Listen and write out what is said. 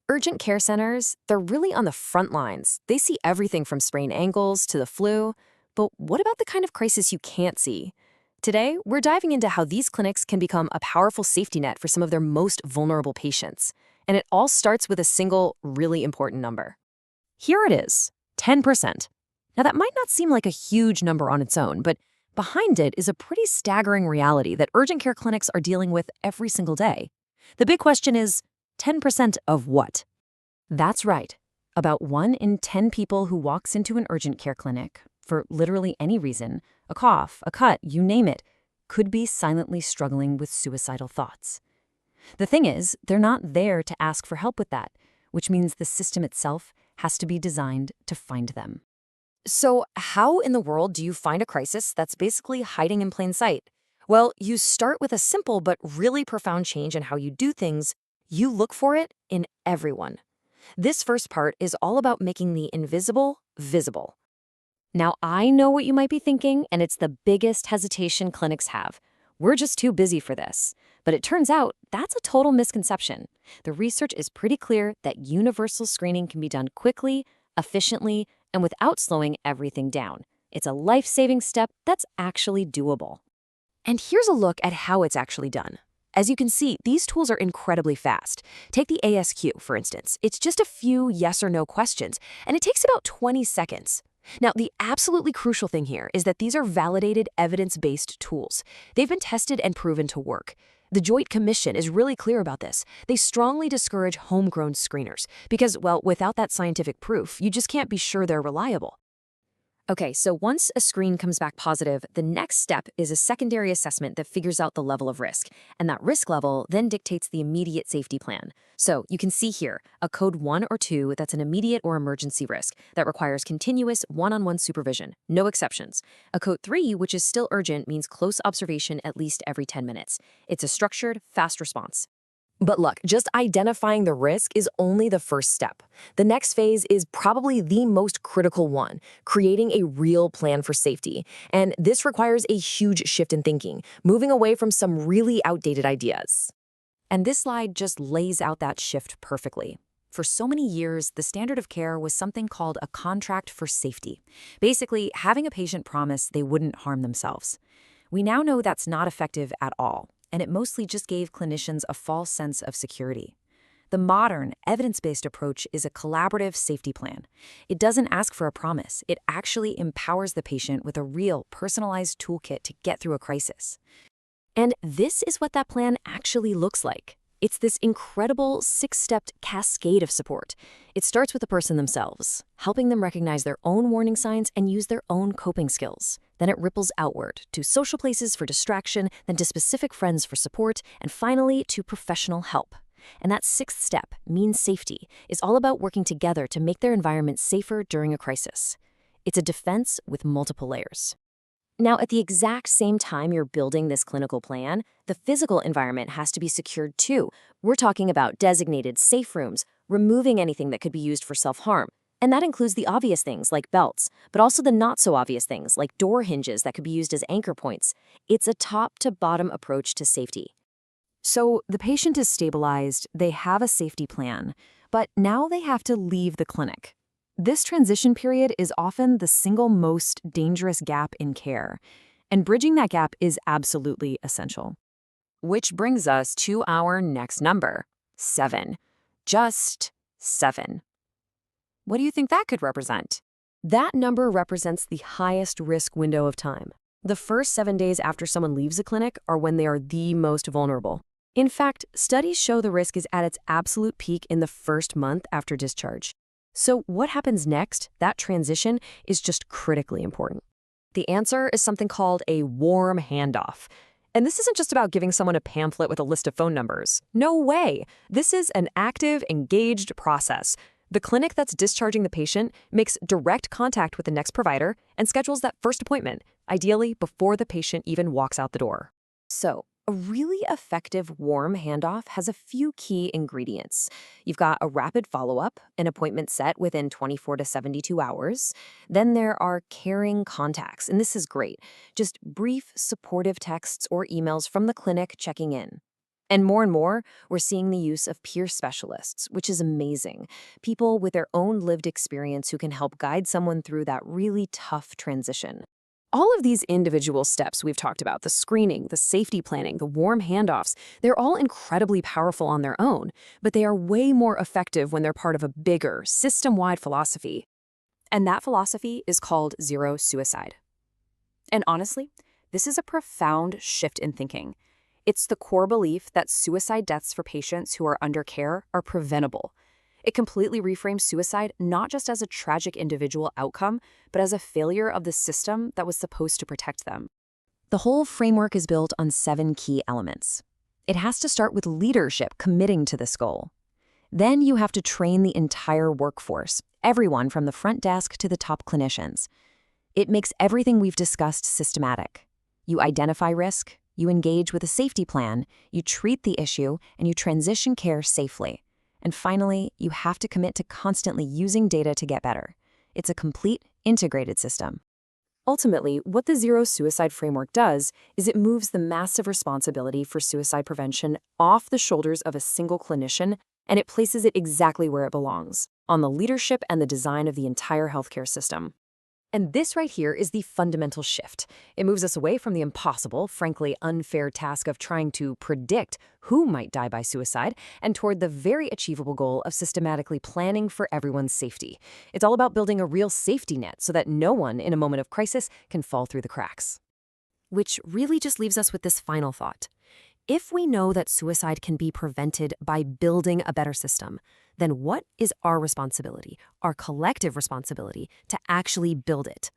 Urgent care centers, they're really on the front lines. They see everything from sprained ankles to the flu. But what about the kind of crisis you can't see? Today, we're diving into how these clinics can become a powerful safety net for some of their most vulnerable patients. And it all starts with a single, really important number. Here it is, 10%. Now, that might not seem like a huge number on its own, but behind it is a pretty staggering reality that urgent care clinics are dealing with every single day. The big question is, 10% of what? That's right. About 1 in 10 people who walks into an urgent care clinic, for literally any reason, a cough, a cut, you name it, could be silently struggling with suicidal thoughts. The thing is, they're not there to ask for help with that, which means the system itself has to be designed to find them. So how in the world do you find a crisis that's basically hiding in plain sight? Well, you start with a simple but really profound change in how you do things. You look for it in everyone. This first part is all about making the invisible visible. Now, I know what you might be thinking, and it's the biggest hesitation clinics have. We're just too busy for this. But it turns out that's a total misconception. The research is pretty clear that universal screening can be done quickly, efficiently, and without slowing everything down. It's a life-saving step that's actually doable. And here's a look at how it's actually done. As you can see, these tools are incredibly fast. Take the ASQ, for instance. It's just a few yes or no questions, and it takes about 20 seconds. Now, the absolutely crucial thing here is that these are validated, evidence-based tools. They've been tested and proven to work. The Joint Commission is really clear about this. They strongly discourage homegrown screeners because, well, without that scientific proof, you just can't be sure they're reliable. Okay, so once a screen comes back positive, the next step is a secondary assessment that figures out the level of risk, and that risk level then dictates the immediate safety plan. So you can see here a code 1 or 2 that's an immediate or emergency risk that requires continuous one-on-one supervision, no exceptions. A code 3, which is still urgent, means close observation at least every 10 minutes. It's a structured, fast response. But look, just identifying the risk is only the first step. The next phase is probably the most critical one, creating a real plan for safety. And this requires a huge shift in thinking, moving away from some really outdated ideas. And this slide just lays out that shift perfectly. For so many years, the standard of care was something called a contract for safety. Basically, having a patient promise they wouldn't harm themselves. We now know that's not effective at all, and it mostly just gave clinicians a false sense of security. The modern, evidence-based approach is a collaborative safety plan. It doesn't ask for a promise. It actually empowers the patient with a real, personalized toolkit to get through a crisis. And this is what that plan actually looks like. It's this incredible 6-step cascade of support. It starts with the person themselves, helping them recognize their own warning signs and use their own coping skills. Then it ripples outward to social places for distraction, then to specific friends for support, and finally to professional help. And that 6th step, means safety, is all about working together to make their environment safer during a crisis. It's a defense with multiple layers. Now, at the exact same time you're building this clinical plan, the physical environment has to be secured too. We're talking about designated safe rooms, removing anything that could be used for self-harm. And that includes the obvious things like belts, but also the not-so-obvious things like door hinges that could be used as anchor points. It's a top-to-bottom approach to safety. So the patient is stabilized, they have a safety plan, but now they have to leave the clinic. This transition period is often the single most dangerous gap in care, and bridging that gap is absolutely essential. Which brings us to our next number, 7. Just 7. What do you think that could represent? That number represents the highest risk window of time. The first 7 days after someone leaves a clinic are when they are the most vulnerable. In fact, studies show the risk is at its absolute peak in the first month after discharge. So what happens next, that transition, is just critically important. The answer is something called a warm handoff. And this isn't just about giving someone a pamphlet with a list of phone numbers. No way. This is an active, engaged process. The clinic that's discharging the patient makes direct contact with the next provider and schedules that first appointment, ideally before the patient even walks out the door. So, a really effective warm handoff has a few key ingredients. You've got a rapid follow-up, an appointment set within 24 to 72 hours. Then there are caring contacts, and this is great. Just brief, supportive texts or emails from the clinic checking in. And more, we're seeing the use of peer specialists, which is amazing. People with their own lived experience who can help guide someone through that really tough transition. All of these individual steps we've talked about, the screening, the safety planning, the warm handoffs, they're all incredibly powerful on their own, but they are way more effective when they're part of a bigger, system-wide philosophy. And that philosophy is called zero suicide. And honestly, this is a profound shift in thinking. It's the core belief that suicide deaths for patients who are under care are preventable. It completely reframes suicide not just as a tragic individual outcome, but as a failure of the system that was supposed to protect them. The whole framework is built on 7 key elements. It has to start with leadership committing to this goal. Then you have to train the entire workforce, everyone from the front desk to the top clinicians. It makes everything we've discussed systematic. You identify risk, you engage with a safety plan, you treat the issue, and you transition care safely. And finally, you have to commit to constantly using data to get better. It's a complete, integrated system. Ultimately, what the Zero Suicide Framework does is it moves the massive responsibility for suicide prevention off the shoulders of a single clinician, and it places it exactly where it belongs, on the leadership and the design of the entire healthcare system. And this right here is the fundamental shift. It moves us away from the impossible, frankly unfair task of trying to predict who might die by suicide and toward the very achievable goal of systematically planning for everyone's safety. It's all about building a real safety net so that no one in a moment of crisis can fall through the cracks. Which really just leaves us with this final thought. If we know that suicide can be prevented by building a better system, then what is our responsibility, our collective responsibility, to actually build it?